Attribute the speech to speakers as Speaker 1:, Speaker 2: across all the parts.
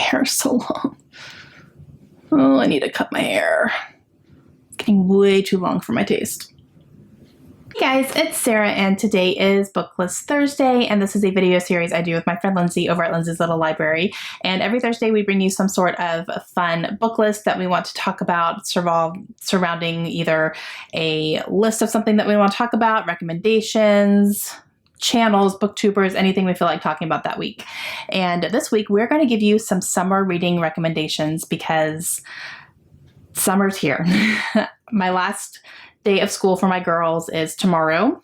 Speaker 1: hair is so long. Oh, I need to cut my hair. It's getting way too long for my taste. Hey guys, it's Sarah and today is BookList Thursday, and this is a video series I do with my friend Lindsay over at Lindsay's Little Library. And every Thursday we bring you some sort of fun book list that we want to talk about surrounding either a list of something that we want to talk about, recommendations, channels, booktubers, anything we feel like talking about that week. And this week we're going to give you some summer reading recommendations because summer's here. My last day of school for my girls is tomorrow.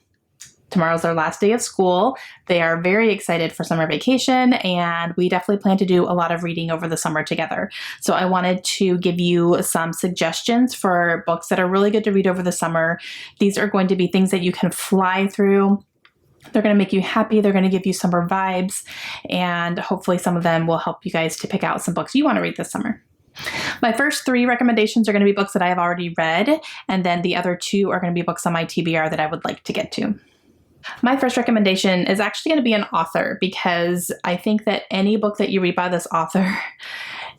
Speaker 1: Tomorrow's their last day of school. They are very excited for summer vacation, and we definitely plan to do a lot of reading over the summer together. So I wanted to give you some suggestions for books that are really good to read over the summer. These are going to be things that you can fly through. They're going to make you happy. They're going to give you summer vibes, and hopefully some of them will help you guys to pick out some books you want to read this summer. My first 3 recommendations are going to be books that I have already read, and then the other 2 are going to be books on my TBR that I would like to get to. My first recommendation is actually going to be an author, because I think that any book that you read by this author,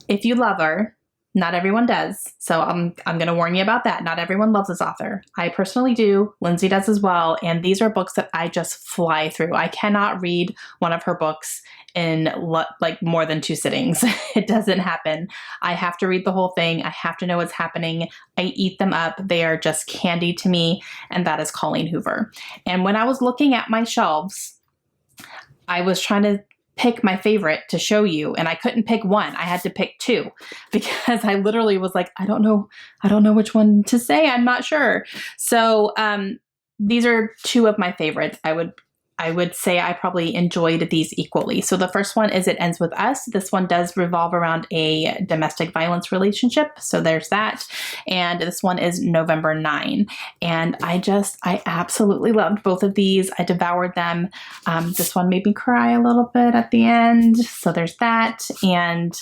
Speaker 1: if you love her, not everyone does. So I'm going to warn you about that. Not everyone loves this author. I personally do. Lindsay does as well. And these are books that I just fly through. I cannot read one of her books in like more than 2 sittings. It doesn't happen. I have to read the whole thing. I have to know what's happening. I eat them up. They are just candy to me. And that is Colleen Hoover. And when I was looking at my shelves, I was trying to pick my favorite to show you, and I couldn't pick one. I had to pick 2 because I literally was like, I don't know which one to say. I'm not sure. So these are 2 of my favorites. I would say I probably enjoyed these equally. So the first one is It Ends With Us. This one does revolve around a domestic violence relationship. So there's that. And this one is November 9. And I absolutely loved both of these. I devoured them. This one made me cry a little bit at the end. So there's that. And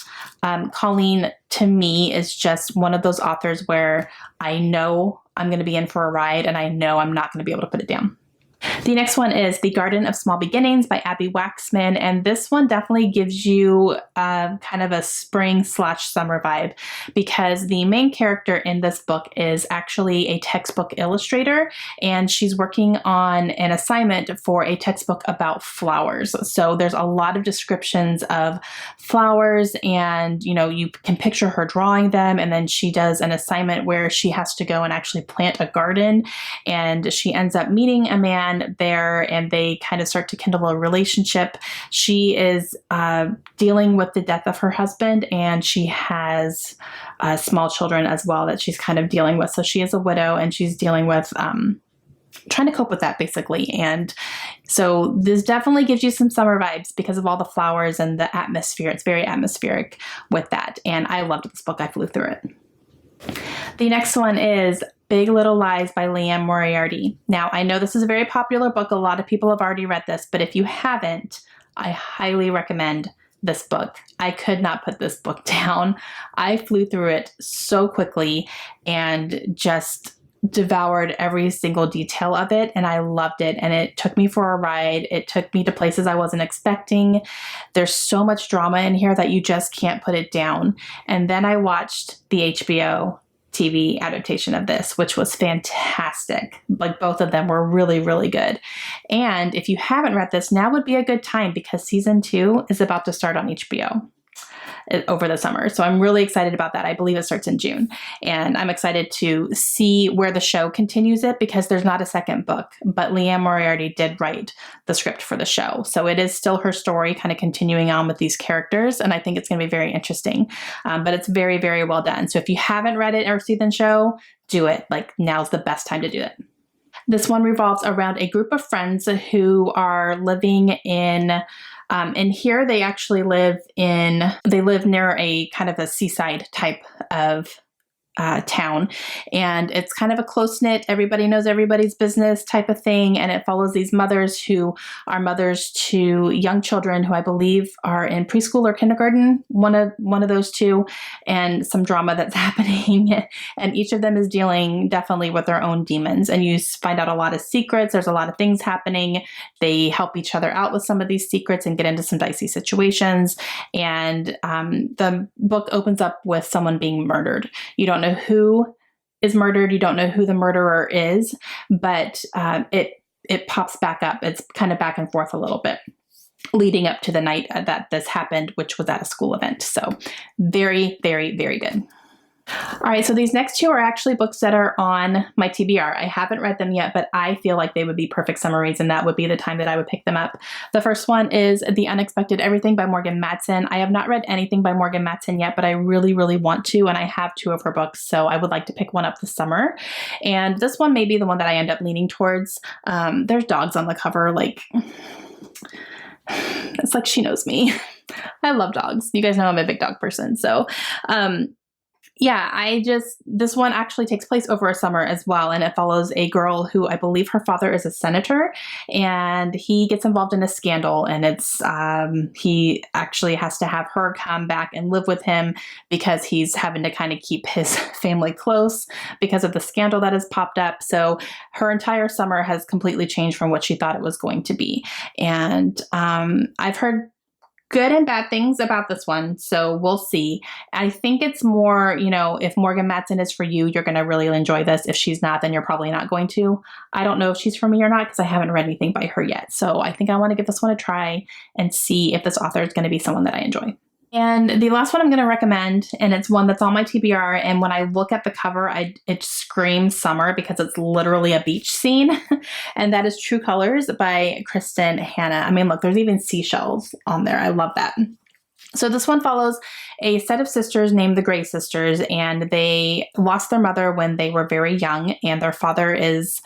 Speaker 1: Colleen, to me, is just one of those authors where I know I'm going to be in for a ride, and I know I'm not going to be able to put it down. The next one is The Garden of Small Beginnings by Abby Waxman, and this one definitely gives you kind of a spring/summer vibe, because the main character in this book is actually a textbook illustrator, and she's working on an assignment for a textbook about flowers. So there's a lot of descriptions of flowers, and you can picture her drawing them, and then she does an assignment where she has to go and actually plant a garden, and she ends up meeting a man there, and they kind of start to kindle a relationship. She is dealing with the death of her husband, and she has small children as well that she's kind of dealing with. So she is a widow, and she's dealing with trying to cope with that, basically. And so this definitely gives you some summer vibes because of all the flowers and the atmosphere. It's very atmospheric with that. And I loved this book. I flew through it. The next one is Big Little Lies by Moriarty. Now, I know this is a very popular book. A lot of people have already read this, but if you haven't, I highly recommend this book. I could not put this book down. I flew through it so quickly and just devoured every single detail of it, and I loved it, and it took me for a ride. It took me to places I wasn't expecting. There's so much drama in here that you just can't put it down. And then I watched the HBO TV adaptation of this, which was fantastic. Like, both of them were really, really good. And if you haven't read this, now would be a good time, because season 2 is about to start on HBO over the summer. So I'm really excited about that. I believe it starts in June, and I'm excited to see where the show continues it, because there's not a second book, but Moriarty did write the script for the show. So it is still her story kind of continuing on with these characters. And I think it's going to be very interesting, but it's very, very well done. So if you haven't read it or seen the show, do it. Like, now's the best time to do it. This one revolves around a group of friends who are living in and here they actually live near a kind of a seaside type of town, and it's kind of a close-knit, everybody knows everybody's business type of thing, and it follows these mothers who are mothers to young children who I believe are in preschool or kindergarten, one of those two, and some drama that's happening, and each of them is dealing definitely with their own demons, and you find out a lot of secrets. There's a lot of things happening. They help each other out with some of these secrets and get into some dicey situations, and the book opens up with someone being murdered. You don't know who is murdered. You don't know who the murderer is, but it pops back up. It's kind of back and forth a little bit leading up to the night that this happened, which was at a school event. So very, very, very good. All right, so these next two are actually books that are on my TBR. I haven't read them yet, but I feel like they would be perfect summaries, and that would be the time that I would pick them up. The first one is The Unexpected Everything by Morgan Matson. I have not read anything by Morgan Matson yet, but I really, really want to, and I have two of her books, so I would like to pick one up this summer. And this one may be the one that I end up leaning towards. There's dogs on the cover, like, it's like she knows me. I love dogs. You guys know I'm a big dog person, so yeah, this one actually takes place over a summer as well, and it follows a girl who I believe her father is a senator, and he gets involved in a scandal, and he actually has to have her come back and live with him because he's having to kind of keep his family close because of the scandal that has popped up. So her entire summer has completely changed from what she thought it was going to be, and I've heard good and bad things about this one, so we'll see. I think it's more, if Morgan Matson is for you, you're going to really enjoy this. If she's not, then you're probably not going to. I don't know if she's for me or not because I haven't read anything by her yet. So I think I want to give this one a try and see if this author is going to be someone that I enjoy. And the last one I'm going to recommend, and it's one that's on my TBR, and when I look at the cover, it screams summer because it's literally a beach scene, and that is True Colors by Kristen Hanna. I mean, look, there's even seashells on there. I love that. So this one follows a set of sisters named the Gray Sisters, and they lost their mother when they were very young, and their father is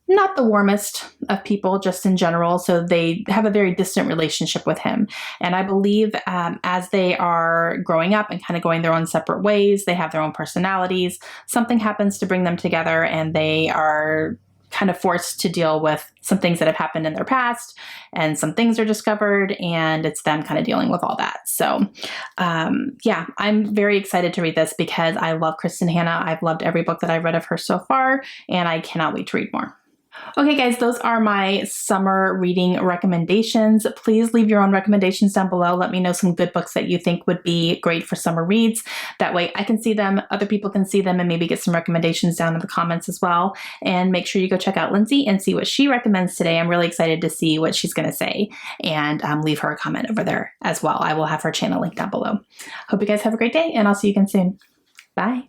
Speaker 1: not the warmest of people just in general, so they have a very distant relationship with him. And I believe as they are growing up and kind of going their own separate ways, they have their own personalities, something happens to bring them together, and they are kind of forced to deal with some things that have happened in their past, and some things are discovered, and it's them kind of dealing with all that. So yeah, I'm very excited to read this because I love Kristen Hanna. I've loved every book that I've read of her so far, and I cannot wait to read more. Okay, guys, those are my summer reading recommendations. Please leave your own recommendations down below. Let me know some good books that you think would be great for summer reads. That way I can see them, other people can see them, and maybe get some recommendations down in the comments as well. And make sure you go check out Lindsay and see what she recommends today. I'm really excited to see what she's going to say, and leave her a comment over there as well. I will have her channel linked down below. Hope you guys have a great day, and I'll see you again soon. Bye.